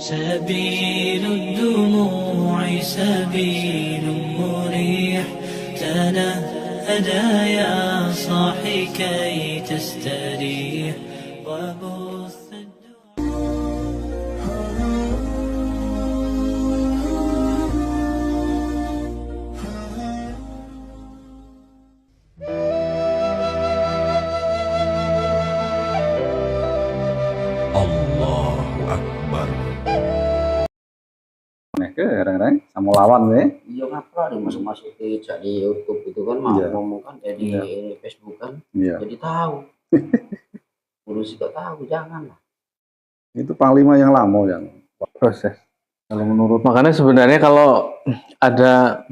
سبيل الدموع سبيل مريح تنهدى يا صاحي كي تستريح وبث Allahu Akbar. Kadang-kadang sama lawan nih. Iya ngapa ada masuk-masuk ke jadi YouTube itu kan Iya. ngomong kan jadi Iya. ini Facebook kan Iya. jadi tahu. Polisi gak tahu jangan lah. Itu panglima yang lama yang proses. Kalau menurut Makanya sebenarnya kalau ada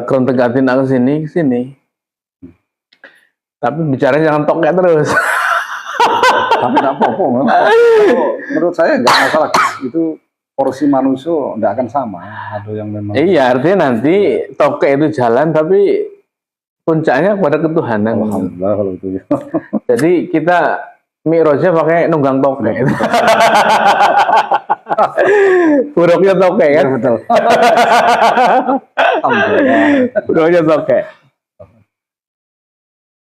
kerentegatin ke sini. Tapi bicara jangan tokek terus. tapi tidak apa-apa. Menurut saya nggak masalah. Itu porsi manusia tidak akan sama. Ada yang memang. Iya, artinya nanti tokek itu jalan tapi puncaknya kepada ketuhanan. Alhamdulillah kalau itu ya. Jadi kita mi'rajnya pakai nunggang tokek. Buruknya tokek kan? Ya, betul. Alhamdulillah. Buruknya tokek.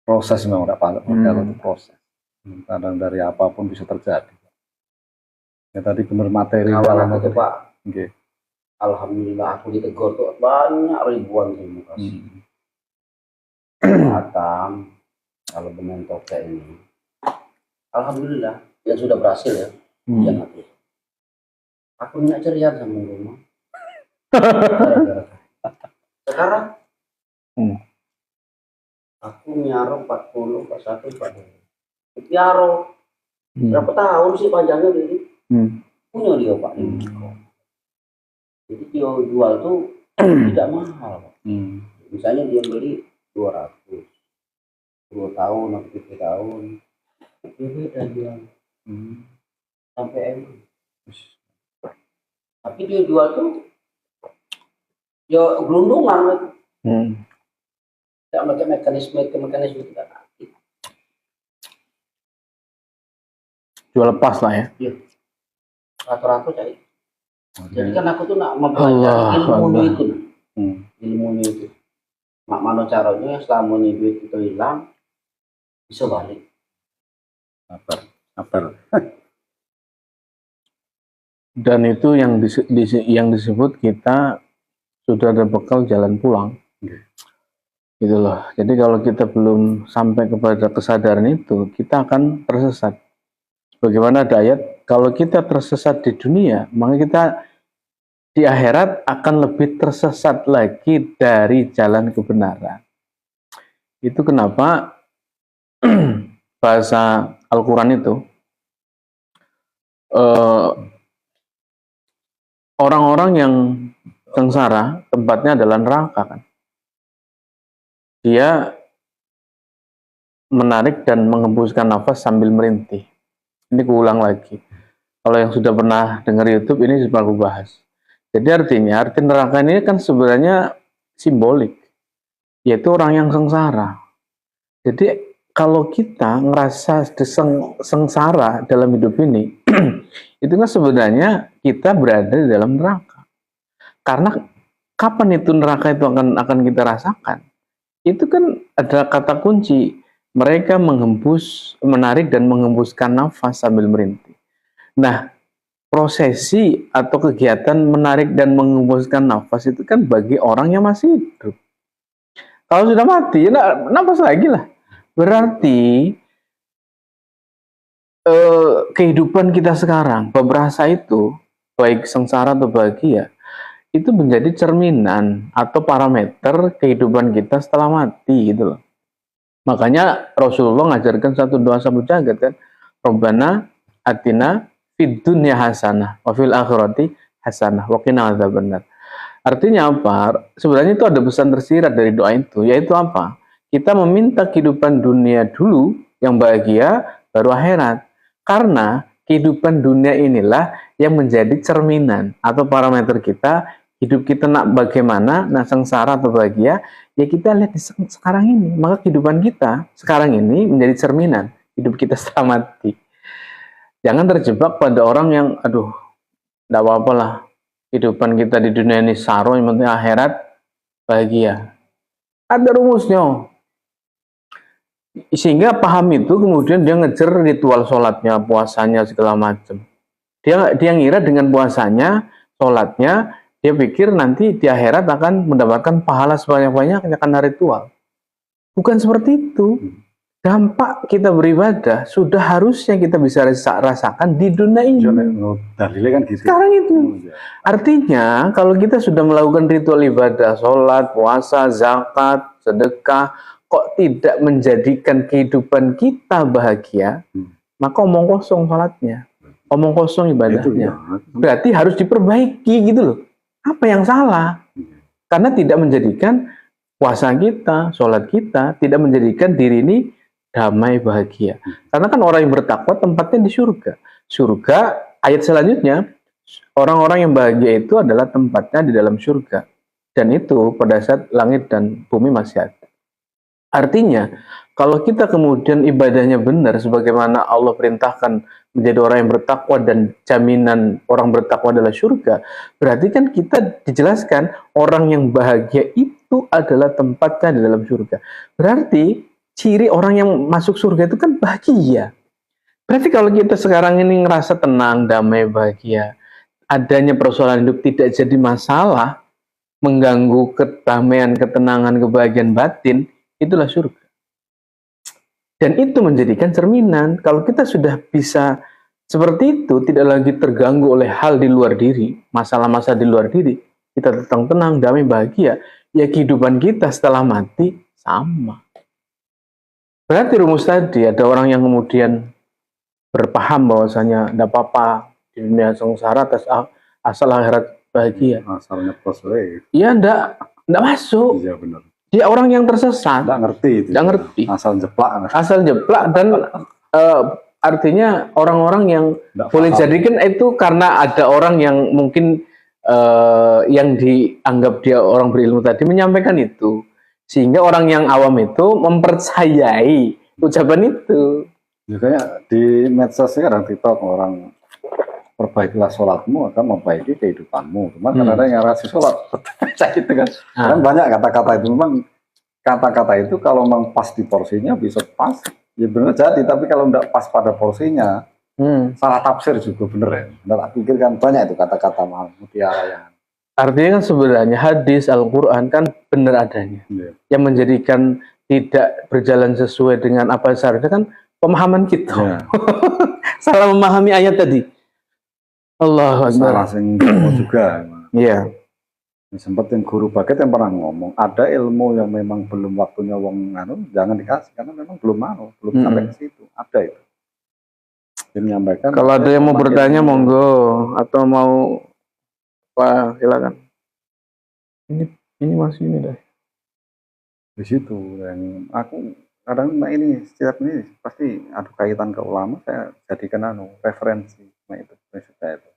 Proses memang tidak pandang. Kalau itu proses. Kadang dari apapun bisa terjadi. Ya tadi benar materi Awalnya dalam itu Pak, Oke. alhamdulillah aku ditegur tuh banyak ribuan terima kasih. Atam kalau benar tokek ini. Alhamdulillah yang sudah berhasil ya. Yang aku. Aku nggak ceria sama rumah. Sekarang aku nyaro 40, 41, 42. Nyaro berapa tahun sih panjangnya ini? Punya dia Pak ini. Jadi dia jual tuh tidak mahal Pak. Misalnya dia beli 200, 2 tahun atau 3 tahun, dia beda jual sampai tapi dia jual tuh ya gelundungan, tidak pakai mekanisme tidak. Jual lepas lah ya. Iya. Rata-rata cari. Jadi kan aku tuh nak Allah, mempelajari ilmunya Allah. itu. Ilmunya itu. Mak mana caranya selama ini duit itu hilang bisa balik. Sabar. Dan itu yang disebut kita sudah ada bekal jalan pulang. Gitu loh. Jadi kalau kita belum sampai kepada kesadaran itu, kita akan tersesat. Bagaimana ada ayat, kalau kita tersesat di dunia, maka kita di akhirat akan lebih tersesat lagi dari jalan kebenaran. Itu kenapa bahasa Al-Quran itu orang-orang yang sengsara tempatnya adalah neraka kan. Dia menarik dan mengembuskan nafas sambil merintih. Ini keulang lagi. Kalau yang sudah pernah dengar YouTube ini sudah aku bahas. Jadi arti neraka ini kan sebenarnya simbolik, yaitu orang yang sengsara. Jadi kalau kita ngerasa sengsara dalam hidup ini, itu kan sebenarnya kita berada di dalam neraka. Karena kapan itu neraka itu akan kita rasakan? Itu kan ada kata kunci. Mereka menarik dan menghembuskan nafas sambil merintih. Nah, prosesi atau kegiatan menarik dan menghembuskan nafas itu kan bagi orang yang masih hidup. Kalau sudah mati, ya nafas lagi lah. Berarti kehidupan kita sekarang, beberapa itu, baik sengsara atau bahagia, itu menjadi cerminan atau parameter kehidupan kita setelah mati gitu loh. Makanya Rasulullah ngajarkan satu doa sabut jagat kan, Rabbana atina fid dunya hasanah wa fil akhirati hasanah wa qina adzabannar. Artinya apa? Sebenarnya itu ada pesan tersirat dari doa itu, yaitu apa? Kita meminta kehidupan dunia dulu yang bahagia, baru akhirat. Karena kehidupan dunia inilah yang menjadi cerminan atau parameter kita, hidup kita nak bagaimana, nak sengsara atau bahagia, ya kita lihat di sekarang ini. Maka kehidupan kita sekarang ini menjadi cerminan hidup kita setelah mati. Jangan terjebak pada orang yang, aduh, tidak apa-apa lah, kehidupan kita di dunia ini saro, yang penting akhirat bahagia. Ada rumusnya. Sehingga paham itu, kemudian dia ngejar ritual sholatnya, puasanya, segala macam. Dia ngira dengan puasanya, sholatnya, dia pikir nanti di akhirat akan mendapatkan pahala sebanyak-banyaknya karena ritual. Bukan seperti itu. Dampak kita beribadah sudah harusnya kita bisa rasakan di dunia ini. Dalilnya kan gitu. Sekarang itu. Artinya kalau kita sudah melakukan ritual ibadah, sholat, puasa, zakat, sedekah, kok tidak menjadikan kehidupan kita bahagia, maka omong kosong sholatnya, omong kosong ibadahnya. Berarti harus diperbaiki gitu loh. Apa yang salah? Karena tidak menjadikan puasa kita, sholat kita, tidak menjadikan diri ini damai bahagia. Karena kan orang yang bertakwa tempatnya di surga. Surga, ayat selanjutnya, orang-orang yang bahagia itu adalah tempatnya di dalam surga. Dan itu pada saat langit dan bumi masih ada. Artinya, kalau kita kemudian ibadahnya benar, sebagaimana Allah perintahkan menjadi orang yang bertakwa dan jaminan orang bertakwa adalah surga, berarti kan kita dijelaskan orang yang bahagia itu adalah tempatnya di dalam surga. Berarti ciri orang yang masuk surga itu kan bahagia. Berarti kalau kita sekarang ini ngerasa tenang, damai, bahagia, adanya persoalan hidup tidak jadi masalah, mengganggu kedamaian, ketenangan, kebahagiaan batin, itulah surga. Dan itu menjadikan cerminan. Kalau kita sudah bisa seperti itu, tidak lagi terganggu oleh hal di luar diri, masalah-masalah di luar diri, kita tetap tenang, damai, bahagia, ya kehidupan kita setelah mati sama. Berarti rumus tadi, ada orang yang kemudian berpaham bahwasanya tidak apa-apa di dunia sengsara asal akhirat bahagia. Asalnya plus wave. Iya, tidak masuk. Iya benar. Dia orang yang tersesat. Tidak ngerti itu. Tidak ngerti. Asal jeplak. Asal jeplak dan artinya orang-orang yang Nggak boleh paham. jadikan itu karena ada orang yang mungkin yang dianggap dia orang berilmu tadi menyampaikan itu. Sehingga orang yang awam itu mempercayai ucapan itu. Ya, kayak di medsos sekarang TikTok orang perbaikilah sholatmu akan memperbaiki kehidupanmu. Cuma kadang-kadang yang rasi sholat itu kan. Kan banyak kata-kata itu. Memang kata-kata itu kalau memang pas di porsinya bisa pas. Ya benar jadi. Tapi kalau tidak pas pada porsinya, salah tafsir juga bener ya. Benar, aku pikir kan banyak itu kata-kata mutiara yang. Artinya kan sebenarnya hadis Al-Quran kan benar adanya. Yang menjadikan tidak berjalan sesuai dengan apa seharusnya kan pemahaman kita. Salah memahami ayat tadi. Allah salah sing juga. Iya. Sempat yang guru baget yang pernah ngomong, ada ilmu yang memang belum waktunya wong anu, jangan dikasih karena memang belum sampai ke situ. Ada itu. Dia menyampaikan. Kalau ada yang mau bertanya monggo atau mau apa silakan. Ini masih ini deh. Di situ yang aku kadang ini setiap ini pasti ada kaitan ke ulama, saya jadikan referensi itu prinsipnya itu.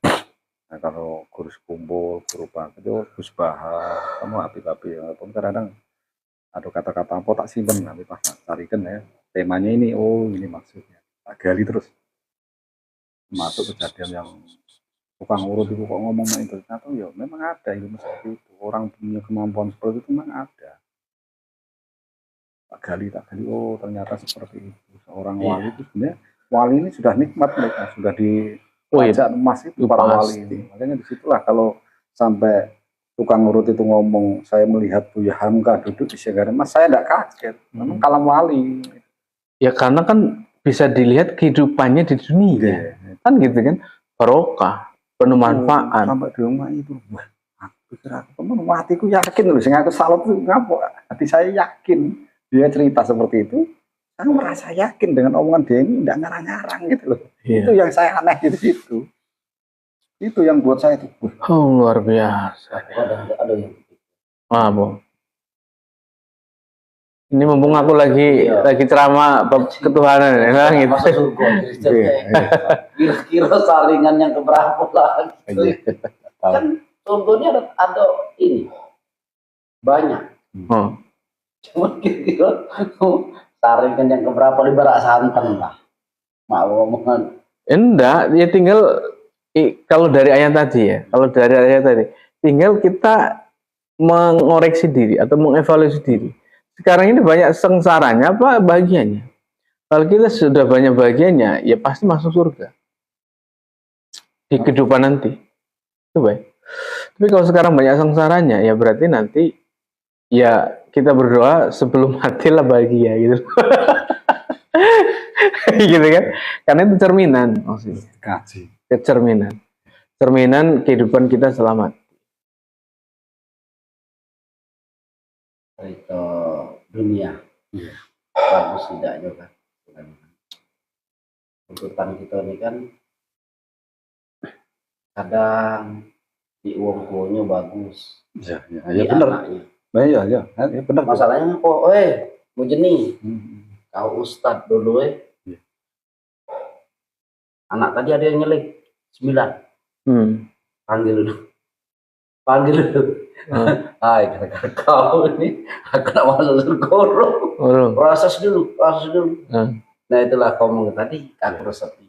Nah, kalau guru kumpul, guru bakat itu Gus Bahar, kamu api-api walaupun kadang ada kata-kata apa tak simpen nanti pas carikan ya temanya ini, oh ini maksudnya tak gali terus masuk kejadian yang tukang urut itu kok ngomong itu ternyata ya memang ada ilmu seperti itu, orang punya kemampuan seperti itu memang ada. Tak gali oh ternyata seperti itu. Seorang wali itu sebenarnya wali ini sudah nikmat mereka, sudah di wajah emas itu para wali ini. Makanya disitulah kalau sampai tukang urut itu ngomong saya melihat Buya Hamka duduk di Segara Mas, saya tidak kaget, memang kalam wali. Ya karena kan bisa dilihat kehidupannya di dunia, kan gitu kan, barokah, penuh manfaat. Sampai di rumah itu, wah, aku pikir aku teman, hatiku yakin loh, sehingga aku salut tuh ngapa? Hati saya yakin. Dia cerita seperti itu, saya merasa yakin dengan omongan dia ini tidak ngarang-ngarang gitu loh. Itu yang saya aneh di situ. Itu yang buat saya itu. Oh, luar biasa. Ada yang Bu. Ini mumpung aku lagi ceramah ketuhanan ya gitu. Kira-kira saringan yang keberapa lagi? Kan contohnya ada ini banyak. Cuma kira-kira saringan yang keberapa di barak santan lah. Mau omongan Enggak, ya tinggal kalau dari ayat tadi ya, kalau dari ayat tadi, tinggal kita mengoreksi diri atau mengevaluasi diri. Sekarang ini banyak sengsaranya apa bahagianya? Kalau kita sudah banyak bahagianya, ya pasti masuk surga di kehidupan nanti. Itu baik. Tapi kalau sekarang banyak sengsaranya, ya berarti nanti ya kita berdoa sebelum mati lah bahagia gitu. Gitu kan? Karena itu cerminan maksudnya. Cerminan kehidupan kita selamat. Itu dunia. Bagus tidaknya kan. Tuntutan kita ini kan kadang di uang tuanya bagus. Ya Di benar. anaknya. Ya benar. Masalahnya kok, mau jenih. Kau ustad dulu anak tadi ada yang nyelek 9. Panggil dulu. Hai, gara-gara kau ini aku nak masuk surga. Proses dulu. Nah itulah kau tadi aku resepi.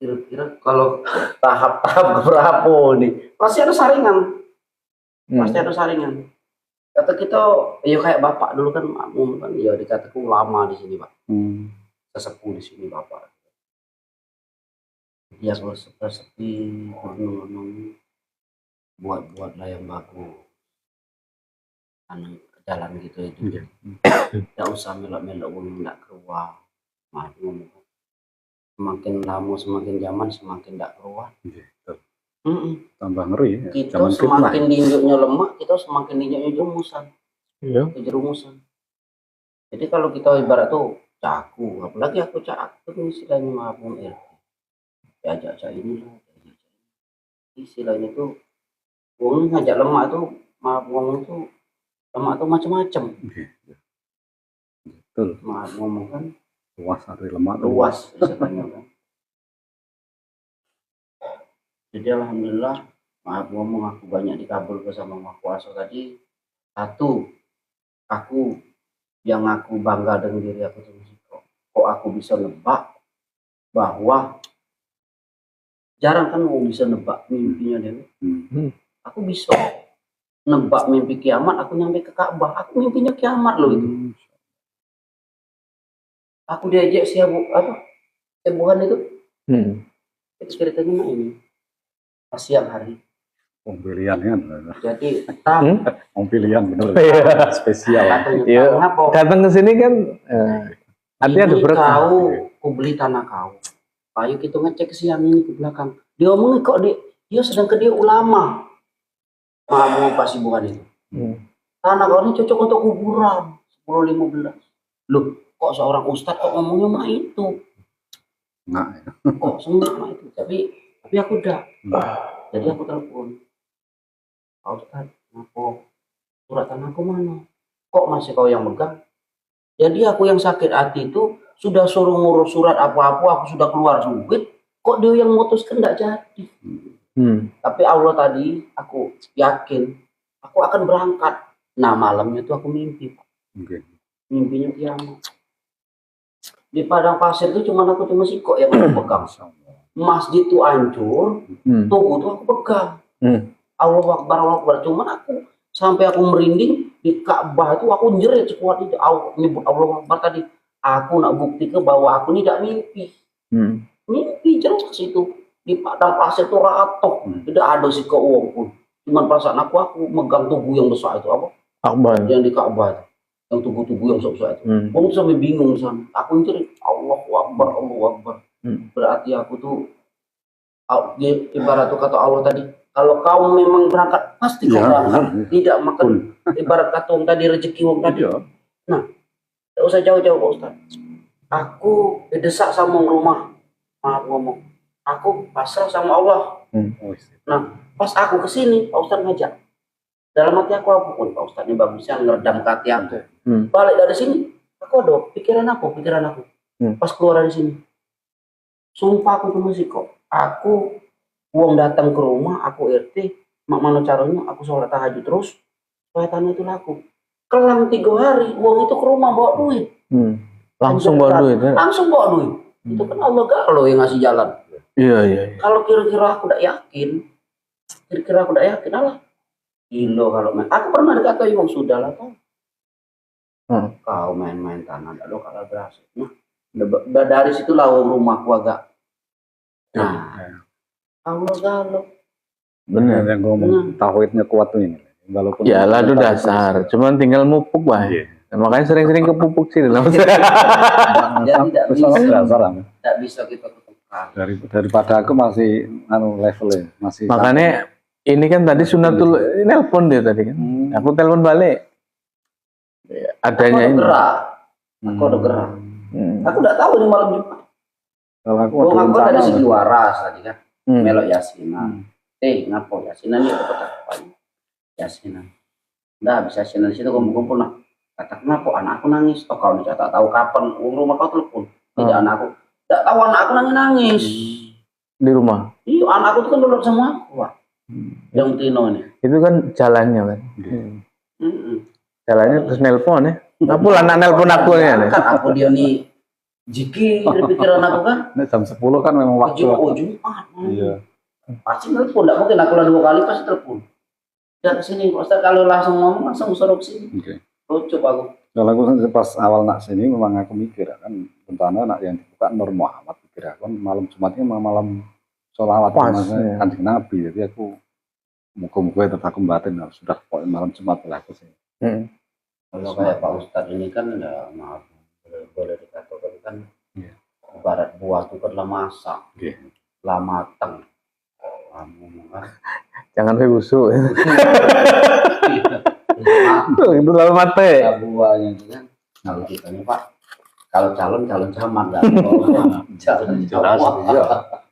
Kira-kira kalau tahap-tahap berapa nih? Pasti ada saringan. Kata kita, ya kayak bapak dulu kan, makmum kan, ya dikataku lama di sini pak. Sesepuh di sini bapak. Dia kalau sepi, renung-renung, buat-buatlah yang bagus. Anak jalan gitu itu. Tidak usah melok-melok nggak keluar. Makmum. Semakin lama, semakin zaman, semakin tidak keluar. Tambah ngeri ya. Kita semakin diinjuknya lemak, kita semakin diinjuknya jerumusan. Jerumusan. Jadi kalau kita ibarat tuh caku, apalagi aku caku itu istilahnya makmum diajak ini lah, istilahnya tuh ngomong ngajak lemak tuh, ngomong tuh lemak tuh macam-macam. Betul. Ngomong kan luas dari lemak luas istilahnya kan. Jadi alhamdulillah, maaf ngomong aku banyak dikabulkan sama Maha Kuasa tadi. Satu, yang aku bangga dengan diri aku sendiri. Kok aku bisa nebak bahwa jarang kan mau bisa nebak mimpinya dia. Aku bisa nebak mimpi kiamat, aku nyampe ke Ka'bah. Aku mimpinya kiamat loh itu. Aku diajak sebuhan itu. Itu ceritanya ini. Siang hari. Pilihan kan. Jadi pilihan benar. Spesial. Datang ke sini kan artinya ada berkah. Kau beli tanah kau. Ayo kita ngecek siang ini ke belakang. Dia ngomong kok dia sedangkan dia ulama. Mau pasti bukan itu. Tanah kau ini cocok untuk kuburan 10-15. Loh, kok seorang ustadz kok ngomongnya mah itu? Kok semua mah itu. Tapi aku udah. Jadi aku telepon. Pak Ustadz, kenapa surat tanahku mana? Kok masih kau yang megang? Jadi aku yang sakit hati itu sudah suruh ngurus surat apa-apa, aku sudah keluar duit. Kok dia yang memutuskan tidak jadi? Tapi Allah tadi, aku yakin aku akan berangkat. Nah malamnya itu aku mimpi. Mimpinya kiamat. Di padang pasir itu aku cuma sikok yang aku pegang. Masjid itu hancur, tubuh itu aku pegang. Allah Akbar. Cuman aku sampai aku merinding di Ka'bah itu aku jerit sekuat itu. Nyebut Allah Akbar tadi. Aku nak bukti ke bahwa aku ini tidak mimpi. Mimpi jelas itu. Di padang pasir itu ratok. Tidak ada sih keuang pun. Cuman perasaan aku megang tubuh yang besar itu apa? Akbar. Yang di Ka'bah itu. Yang tubuh-tubuh yang besar itu. Aku sampai bingung sana. Aku jerit Allahu Akbar. Berarti aku tuh ibarat tuh kata Allah tadi, kalau kau memang berangkat pasti kau berangkat, tidak makan ibarat kata orang tadi rezeki orang tadi. Nah, tidak usah jauh-jauh Pak Ustaz. Aku didesak sama rumah, maaf ngomong, aku pasrah sama Allah. Nah, pas aku kesini Pak Ustaz ngajak, dalam hati aku pun Pak Ustaz ini bagusnya ngeredam hati aku. Balik dari sini, aku ada pikiran aku. Pas keluar dari sini. Sumpah aku tuh masih kok. Aku uang datang ke rumah, aku RT, mana caranya aku sholat tahajud terus supaya tanah itu laku. Kelam 3 hari, uang itu ke rumah bawa duit. Langsung bawa duit ya? Langsung bawa duit. Itu kan Allah galau yang ngasih jalan. Iya, iya. Kalau kira-kira aku tidak yakin, Allah. Gilo kalau main. Aku pernah dikata Imam sudah lah kau. Kau main-main tanah, tidak kalau berhasil. Nah, dari situlah rumahku agak. Nah, Allah galau. Benar yang ngomong tauhidnya kuat tuh ini. Walaupun ya lah itu dasar, cuman tinggal mupuk lah. Nah, makanya sering-sering kepupuk sih. Jadi tidak bisa kita tukar. Daripada aku masih levelnya masih. Makanya ini kan tadi Sunatul nelpon dia tadi kan. Aku telepon balik. Adanya ini. Aku ada gerak. Aku tidak tahu ini malam Jumat. Kalau aku ada si waras tadi kan. Melok yasinan. Ngapo yasinan ya apa? Yasinan. Nggak bisa yasinan di situ kumpul-kumpul nah. Kata kenapa anakku nangis? Oh kau tak tahu kapan rumah kau telepon. Tidak anakku. Tidak tahu anakku nangis. Di rumah. Iya anakku itu kan dulu sama aku. Yang Tino ini. Itu kan jalannya kan. Jalannya terus nelpon ya. Apa anak nelpon aku nih? Kan aku dia nih jiki pikiran aku kan. Ini jam 10 kan memang waktu. Jumat. Iya. Pasti telepon, tidak mungkin aku lah 2 kali pasti telepon. Dan kesini, kalau langsung ngomong langsung suruh kesini. Lucu aku. Kalau aku pas awal nak sini memang aku mikir kan bentana nak yang dibuka Nur Muhammad pikir aku kan malam Jumatnya malam sholawat Kanjeng Nabi, jadi aku muka-muka tetap aku batin sudah malam Jumat lah aku sih. Kalau kayak Pak Ustadz ini kan ya maaf boleh dikatakan kan ibarat buah itu kan lah masak, lah matang. Jangan saya busuk. Itu lalu mate. Buahnya itu kan. Kalau kita nih Pak, kalau calon sama nggak? Calon.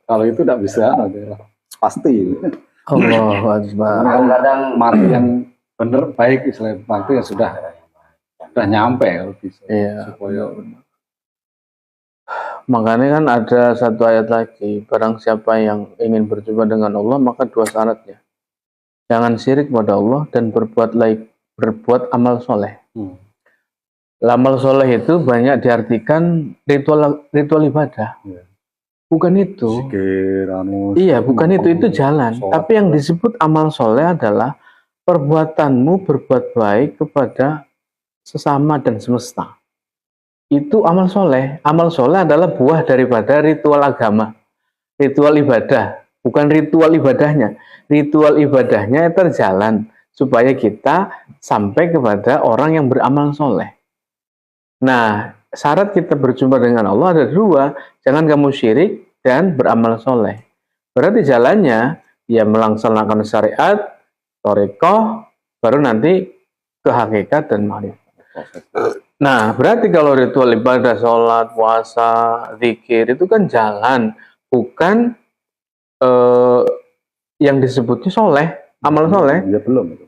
Kalau itu tidak bisa, pasti. Allah Akbar. Kadang-kadang mati yang bener baik Islam itu ya sudah nyampe kalau bisa. Iya. Supaya makanya kan ada satu ayat lagi, barang siapa yang ingin berjumpa dengan Allah maka 2 syaratnya. Jangan syirik pada Allah dan berbuat amal soleh. Amal soleh itu banyak diartikan ritual ibadah. Bukan itu. Iya, bukan itu jalan. Tapi yang disebut amal soleh adalah perbuatanmu berbuat baik kepada sesama dan semesta. Itu amal soleh. Amal soleh adalah buah daripada ritual agama, ritual ibadah, bukan ritual ibadahnya. Ritual ibadahnya terjalan supaya kita sampai kepada orang yang beramal soleh. Nah, syarat kita berjumpa dengan Allah ada 2, jangan kamu syirik dan beramal soleh. Berarti jalannya ya melaksanakan syariat, thariqah, baru nanti ke hakikat dan ma'rifat. Nah, berarti kalau ritual ibadah, sholat, puasa, zikir, itu kan jalan, bukan yang disebutnya soleh, amal soleh. Ya, belum.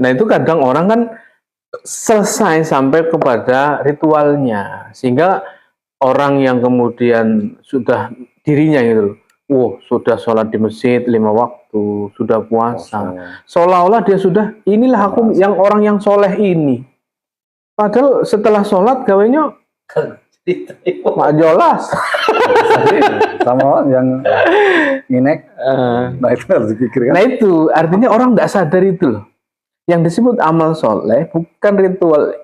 Nah, itu kadang orang kan selesai sampai kepada ritualnya, sehingga orang yang kemudian sudah dirinya gitu, sudah sholat di masjid 5 waktu, sudah puasa, seolah-olah dia sudah, inilah aku yang orang yang soleh ini. Padahal setelah sholat gawenya mak jelas. Sama yang nginek. Nah itu harus dipikirkan. Nah itu artinya orang nggak sadar itu loh. Yang disebut amal soleh bukan ritual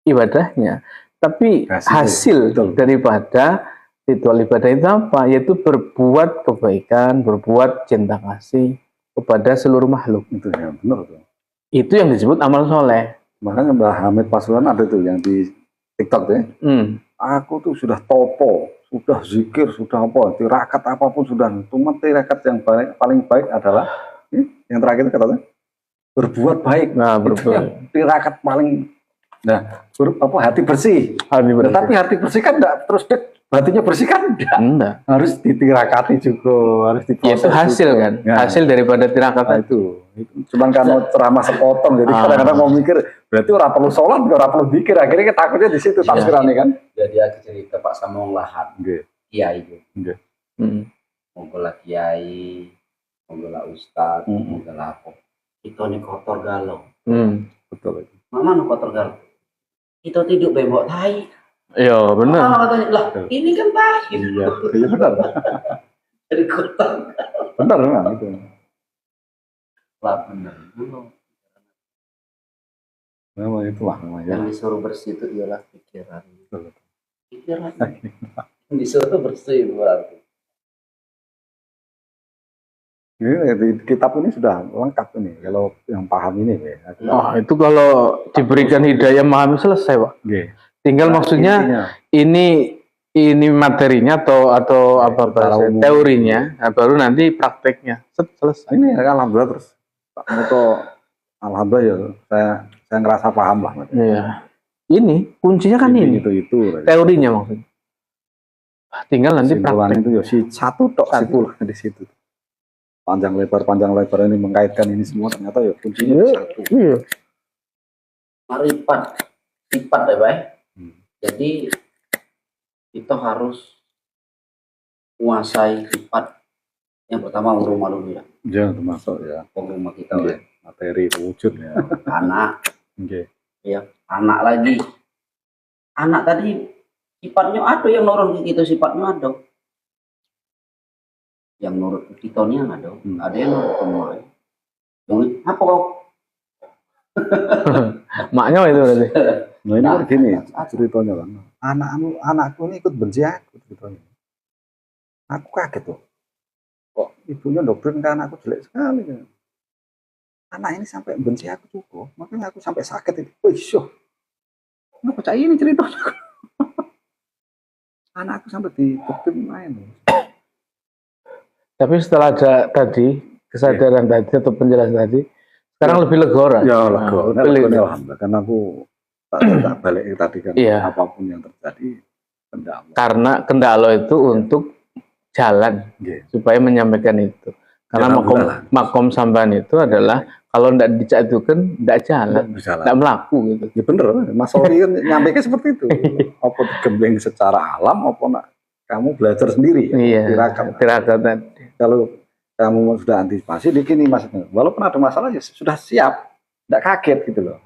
ibadahnya, tapi hasil daripada ritual ibadah itu apa? Yaitu berbuat kebaikan, berbuat cinta kasih kepada seluruh makhluk. Itu ya benar. Itu yang disebut amal soleh. Makanya Mbah Hamid Pasuruan ada tuh yang di TikTok tuh. Aku tuh sudah topo, sudah zikir, sudah apa, tirakat apapun sudah. Cuma tirakat yang paling baik adalah yang terakhir katanya berbuat baik. Nah, berbuat. Tirakat paling hati bersih. Tapi hati bersih kan enggak terus hatinya bersih kan enggak. Harus ditirakati juga, harus diproses. Itu hasil juga. Kan? Ya. Hasil daripada tirakat itu. Cuman karena ceramah sepotong, jadi kadang-kadang mau mikir berarti orang perlu sholat, orang perlu zikir. Akhirnya takutnya di situ tafsirannya kan. Jadi aku cerita Pak Samong Lahat, kiai itu. Monggolah kiai, monggolah ustad, monggolah apa. Itu nih kotor galau. Betul. Mama nu kotor galau. Itu tidur bembok tai. Iya, benar. Apa katanya? Lah, ini kan pahit. Iya, iya benar. Dari kota. Benar memang itu. Lah, benar. Belum. Memang itulah namanya. Yang disuruh bersih itu ialah pikiran. Betul. Pikiran. Yang disuruh bersih itu berarti. Ini di kitab ini sudah lengkap ini kalau yang paham ini ya. Oh, itu kalau diberikan hidayah memahami selesai, Pak. Oke. Tinggal maksudnya Intinya, ini materinya atau apa secara bahasa umum. teorinya, nah, baru nanti prakteknya. Selesai. ini ya, alhamdulillah terus Pak Muto, alhamdulillah ya saya ngerasa paham lah. Iya. Ini kuncinya kan ini. Itu. Teorinya maksudnya. Tinggal nanti Simpulan praktek. itu ya si satu tok simpulan di situ. Panjang lebar ini mengkaitkan ini semua ternyata ya kuncinya di satu. Iya. Marifat. Sifat ya, Pak. Jadi kita harus menguasai sifat. Yang pertama rumah dulu ya. Ya termasuk ya Rumah kita Oke. ya. materi wujud ya. Anak, Oke. ya. Anak lagi. Anak tadi sifatnya ada yang nurut ke kita, sifatnya ada. Yang nurut ke kita nih yang ada. Ada yang nurut ke emak. Yang apa kok? Maknya itu berarti. Nah ini kan gini ceritanya kan. Anakku ini ikut benci aku ceritanya. Aku kaget tuh. Kok ibunya doktrin kan anakku jelek sekali kan. Anak ini sampai benci aku juga. Makanya aku sampai sakit itu. Wih, syuh. Nggak percaya ini ceritanya. Anakku sampai di doktrin main. Tapi setelah ada tadi kesadaran tadi atau penjelasan tadi, sekarang lebih legora. Ya Nah, lega. lebih lega. Alhamdulillah. Karena aku tak balik tadi kan. Iya. Apapun yang terjadi. Tidak. Karena kendak lo itu untuk jalan Oke. supaya menyampaikan itu. Karena Ya, makom, alhamdulillah. makom sambahan itu adalah kalau tidak dijatuhkan, tidak jalan, Berjalan. tidak melaku gitu. Ya bener, Mas Sori kan nyampaikan seperti itu. Apa digembleng secara alam, apa nak kamu belajar sendiri. Iya. Tirakat tadi. Kalau kamu sudah antisipasi, di gini maksudnya. Walaupun ada masalah, ya sudah siap, tidak kaget gitu loh.